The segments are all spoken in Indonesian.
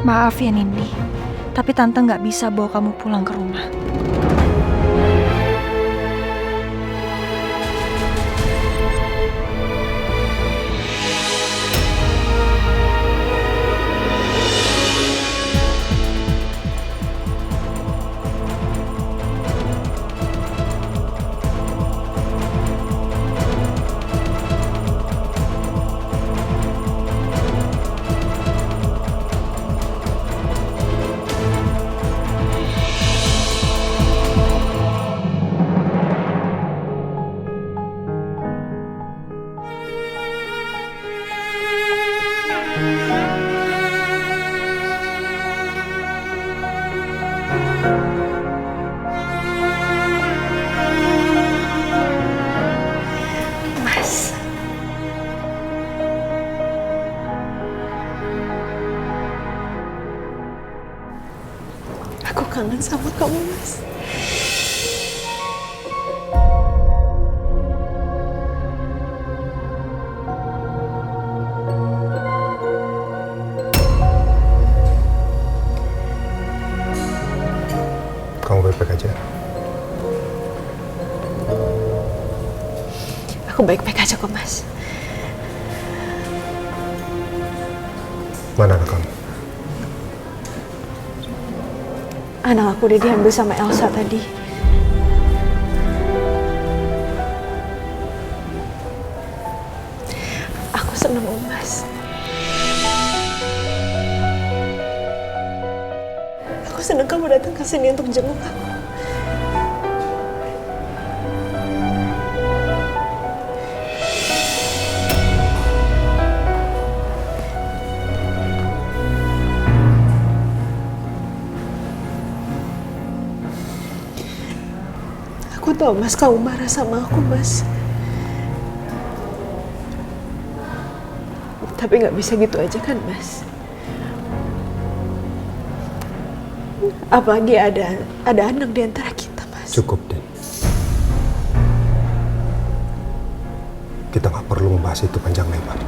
Maaf ya Nindi, tapi Tante nggak bisa bawa kamu pulang ke rumah. Mas, aku kangen sama kamu, Mas. Kamu baik-baik aja? Aku baik-baik aja kok, Mas. Mana anak kamu? Anak aku udah diambil sama Elsa tadi. Aku seneng, Mas. Aku seneng kamu datang ke sini untuk jenguk aku. Aku tahu Mas, kamu marah sama aku, Mas. Tapi nggak bisa gitu aja kan, Mas? Apalagi ada anak di antara kita, Mas. Cukup, Din. Kita nggak perlu membahas itu panjang lebar.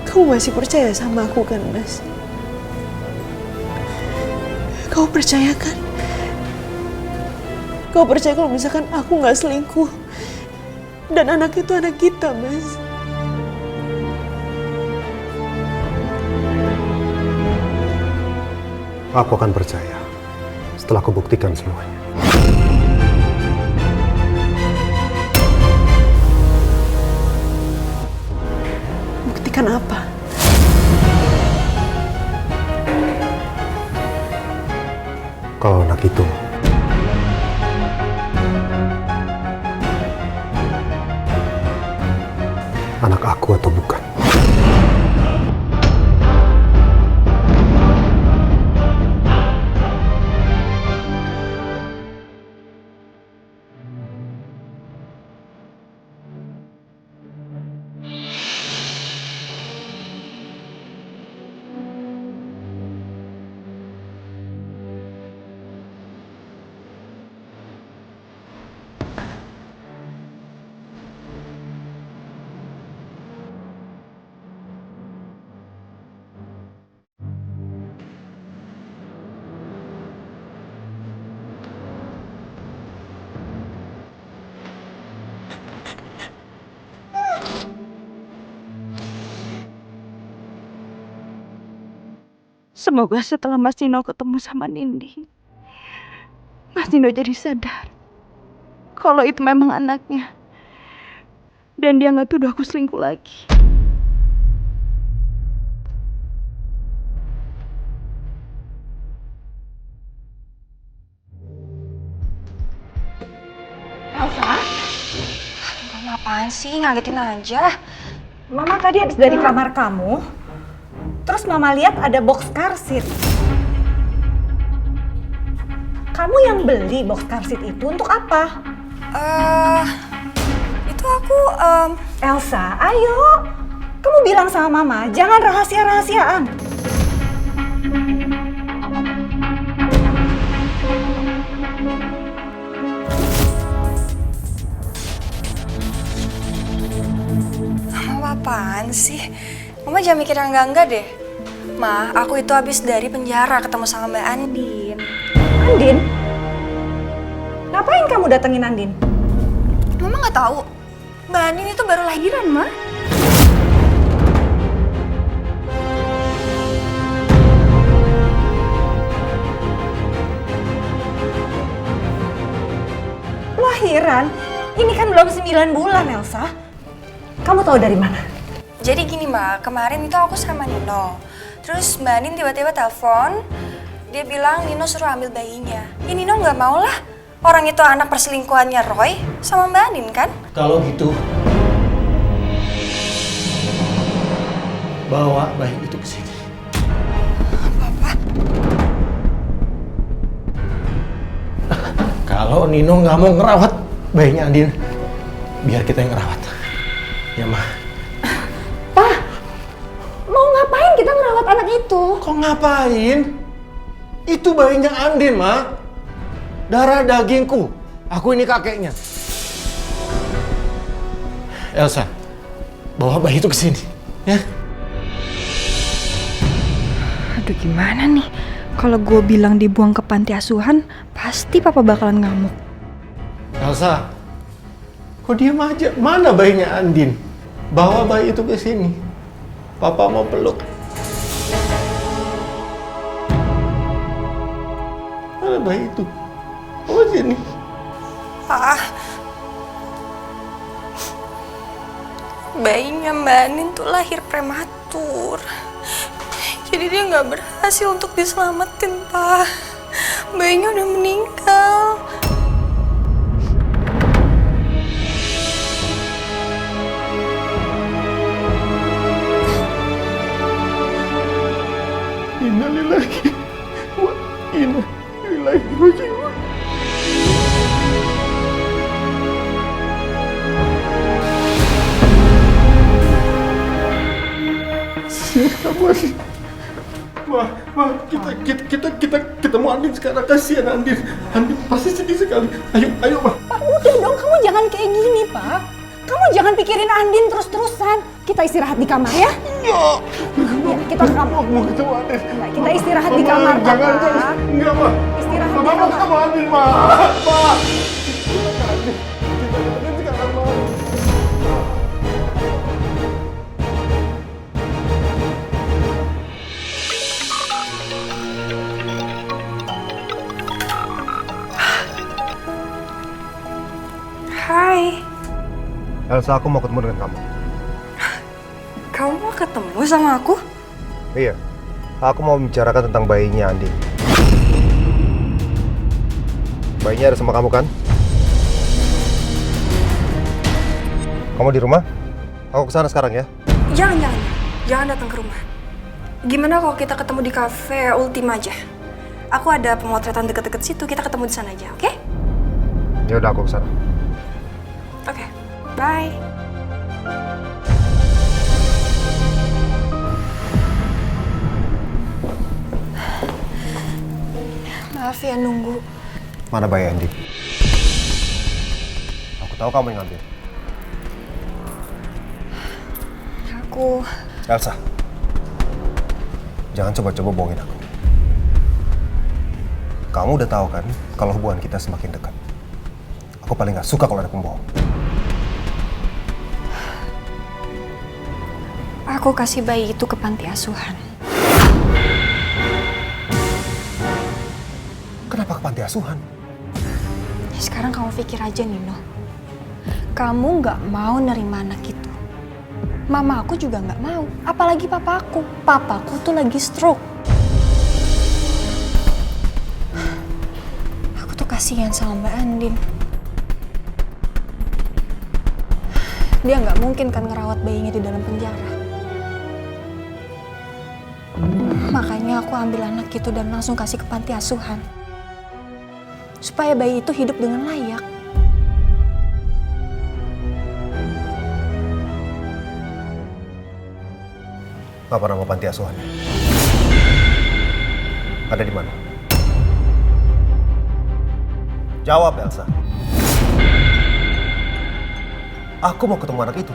Kamu masih percaya sama aku kan, Mas? Kau percaya kan? Kau percaya kalau misalkan aku nggak selingkuh dan anak itu anak kita, Mas? Aku akan percaya setelah aku buktikan semuanya. Buktikan apa? Kalau anak itu anak aku atau bukan. Semoga setelah Mas Nino ketemu sama Nindi, Mas Nino jadi sadar kalau itu memang anaknya. Dan dia nggak tuduh aku selingkuh lagi. Elsa? Kamu apaan sih? Ngagetin aja. Mama tadi habis dari kamar kamu, terus Terus Mama lihat ada box car seat. Kamu yang beli box car seat itu untuk apa? Itu aku, Elsa, ayo. Kamu bilang sama Mama, jangan rahasia-rahasiaan. Mama apaan sih? Mama jangan mikir yang enggak-enggak deh. Ma, aku itu habis dari penjara ketemu sama Mbak Andin. Andin? Ngapain kamu datengin Andin? Mama nggak tahu. Mbak Andin itu baru lahiran, Ma. Lahiran? Ini kan belum 9 bulan, Elsa. Kamu tahu dari mana? Jadi gini, Ma, kemarin itu aku sama Nino. Terus Mbak Andin tiba-tiba telepon. Dia bilang Nino suruh ambil bayinya. Ya Nino nggak mau lah. Orang itu anak perselingkuhannya Roy sama Mbak Andin kan? Kalau gitu, bawa bayi itu ke sini. Papa. Kalau Nino nggak mau ngerawat bayinya Andin, biar kita yang ngerawat. Ya, Ma. Mau ngapain kita ngerawat anak itu? Kok ngapain? Itu bayinya Andin, Ma. Darah dagingku. Aku ini kakeknya. Elsa, bawa bayi itu ke sini, ya. Aduh gimana nih? Kalau gue bilang dibuang ke panti asuhan, pasti papa bakalan ngamuk. Elsa, kok diam aja? Mana bayinya Andin? Bawa bayi itu ke sini. Papa mau peluk. Mana bayi itu? Bawa sini. Pa. Bayinya Mbak Andin tuh lahir prematur. Jadi dia nggak berhasil untuk diselamatin, Pa. Bayinya udah meninggal. Innalillahi wa inna ilaihi raji'un. kita ketemu Andin sekarang. Kasihan Andin pasti sedih sekali. Ayo Ma. Pak, udah dong, kamu jangan kayak gini, Pak. Kamu jangan pikirin Andin terus-terusan. Kita istirahat di kamar ya. Ya, Kita ke kamar. mau ketemu Andin. Nah, kita istirahat di kamar, Pak. Jangan. Enggak, Ma. Istirahat Mama di mau kamar. ketemu Andin, Ma. Ma. Kita ke Andin. Kita ketemu sekarang, Ma. Hai. Elsa, aku mau ketemu dengan kamu. Kamu mau ketemu sama aku? Iya, aku mau membicarakan tentang bayinya Andin. Bayinya ada sama kamu kan? Kamu di rumah? Aku kesana sekarang ya. Jangan datang ke rumah. Gimana kalau kita ketemu di cafe Ultima aja? Aku ada pemotretan deket-deket situ, kita ketemu di sana aja, oke? Ya udah, aku kesana. Oke, bye. Maaf ya nunggu. Mana bayi Andin? Aku tahu kamu yang ngambil. Aku... Elsa, jangan coba-coba bohongin aku. Kamu udah tahu kan kalau hubungan kita semakin dekat. Aku paling gak suka kalau ada pembohong. Aku kasih bayi itu ke panti asuhan. Kenapa ke panti asuhan? Ya, sekarang kamu pikir aja, Nino. Kamu nggak mau nerima anak itu. Mama aku juga nggak mau. Apalagi papaku. Papaku tuh lagi stroke. Aku tuh kasihan sama Mbak Andin. Dia nggak mungkin kan ngerawat bayinya di dalam penjara. Makanya aku ambil anak itu dan langsung kasih ke panti asuhan. Supaya bayi itu hidup dengan layak. Apa nama panti asuhannya? Ada di mana? Jawab, Elsa. Aku mau ketemu anak itu.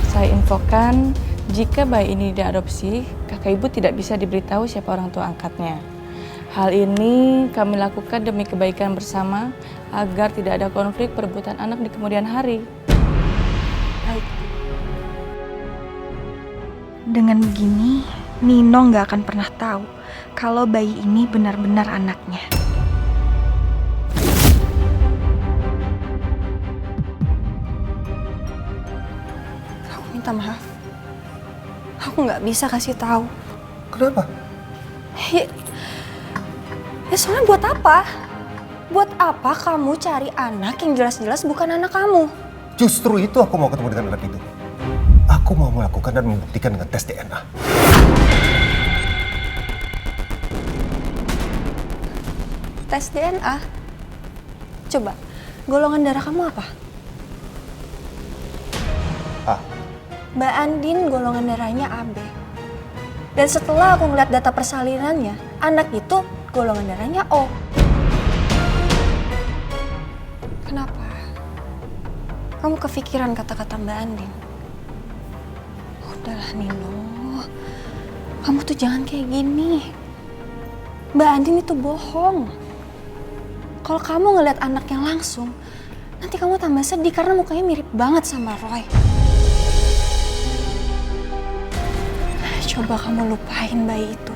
Saya infokan, jika bayi ini diadopsi, kakak ibu tidak bisa diberitahu siapa orang tua angkatnya. Hal ini kami lakukan demi kebaikan bersama, agar tidak ada konflik perebutan anak di kemudian hari. Baik. Dengan begini, Nino nggak akan pernah tahu kalau bayi ini benar-benar anaknya. Aku minta maaf. Aku nggak bisa kasih tahu. Kenapa? Ya soalnya buat apa? Buat apa kamu cari anak yang jelas-jelas bukan anak kamu? Justru itu aku mau ketemu dengan anak itu. Aku mau melakukan dan membuktikan dengan tes DNA. Tes DNA? Coba, golongan darah kamu apa? A. Mbak Andin golongan darahnya AB. Dan setelah aku ngeliat data persalinannya, anak itu golongan darahnya O. Kenapa? Kamu kepikiran kata-kata Mbak Andin? Udahlah Nino, kamu tuh jangan kayak gini. Mbak Andin itu bohong. Kalau kamu ngeliat anaknya langsung, nanti kamu tambah sedih karena mukanya mirip banget sama Roy. Coba kamu lupain bayi itu.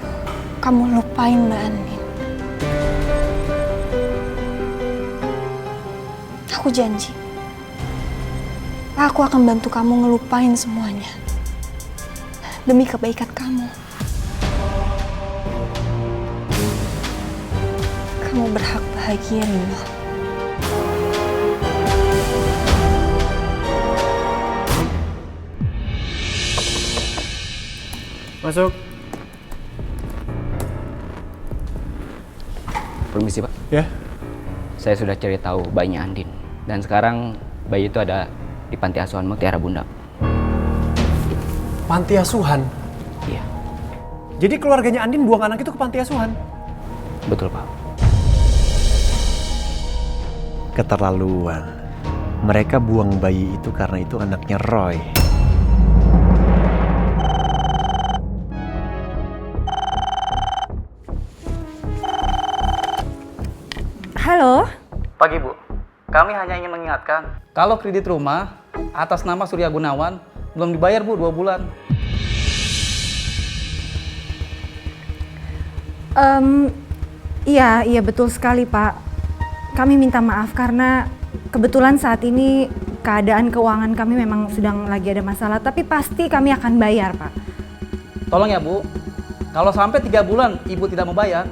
Kamu lupain Mbak Andin. Aku janji. Aku akan bantu kamu ngelupain semuanya. Demi kebaikan kamu. Kamu berhak bahagia, Nino. Masuk. Permisi, Pak. Ya. Saya sudah cari tahu bayinya Andin. Dan sekarang bayi itu ada di panti asuhan Mutiara Bunda. Panti asuhan? Iya. Jadi keluarganya Andin buang anak itu ke panti asuhan? Betul, Pak. Keterlaluan. Mereka buang bayi itu karena itu anaknya Roy. Halo? Pagi Bu, kami hanya ingin mengingatkan kalau kredit rumah atas nama Surya Gunawan belum dibayar Bu 2 bulan. Iya betul sekali Pak. Kami minta maaf karena kebetulan saat ini keadaan keuangan kami memang sedang lagi ada masalah, tapi pasti kami akan bayar Pak. Tolong ya Bu, kalau sampai 3 bulan Ibu tidak membayar,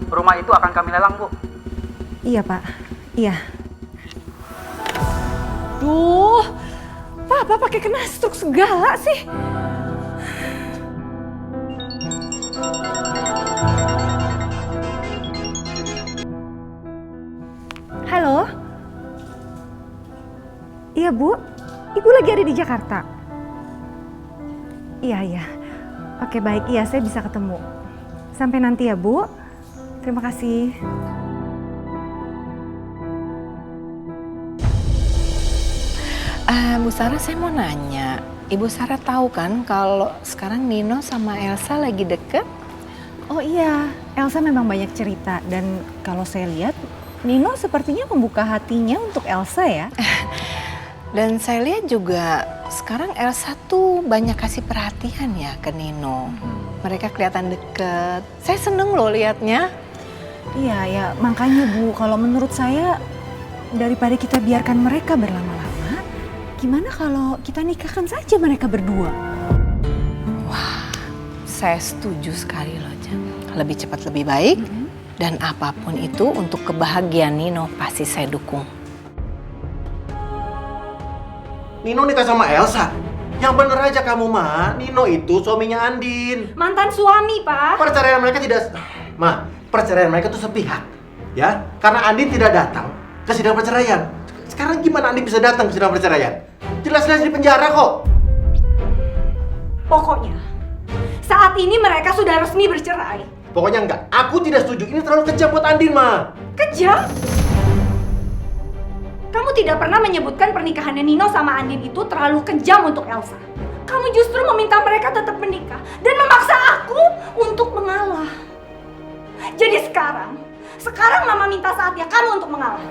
rumah itu akan kami lelang Bu. Iya Pak, iya. Duh, Papa pakai kena stroke segala sih. Halo? Iya Bu, Ibu lagi ada di Jakarta? Iya. Oke baik, iya saya bisa ketemu. Sampai nanti ya Bu. Terima kasih. Bu Sarah, saya mau nanya. Ibu Sarah tahu kan kalau sekarang Nino sama Elsa lagi deket? Oh iya, Elsa memang banyak cerita dan kalau saya lihat Nino sepertinya membuka hatinya untuk Elsa ya. Dan saya lihat juga sekarang Elsa tuh banyak kasih perhatian ya ke Nino. Mereka kelihatan deket. Saya seneng loh liatnya. Iya ya, makanya Bu, kalau menurut saya daripada kita biarkan mereka berlama-lama, gimana kalau kita nikahkan saja mereka berdua? Wah, saya setuju sekali loh, Jang. Lebih cepat lebih baik. Dan apapun itu untuk kebahagiaan Nino pasti saya dukung. Nino nikah sama Elsa? Yang bener aja kamu, Ma. Nino itu suaminya Andin. Mantan suami, Pak. Perceraian mereka tidak... Ma, perceraian mereka tuh sepihak. Ya, karena Andin tidak datang ke sidang perceraian. Sekarang gimana Andin bisa datang ke sidang perceraian? Jelas-jelas di penjara kok. Pokoknya, saat ini mereka sudah resmi bercerai. Pokoknya enggak. Aku tidak setuju. Ini terlalu kejam buat Andin, Ma. Kejam? Kamu tidak pernah menyebutkan pernikahannya Nino sama Andin itu terlalu kejam untuk Elsa. Kamu justru meminta mereka tetap menikah dan memaksa aku untuk mengalah. Jadi sekarang Mama minta saatnya kamu untuk mengalah.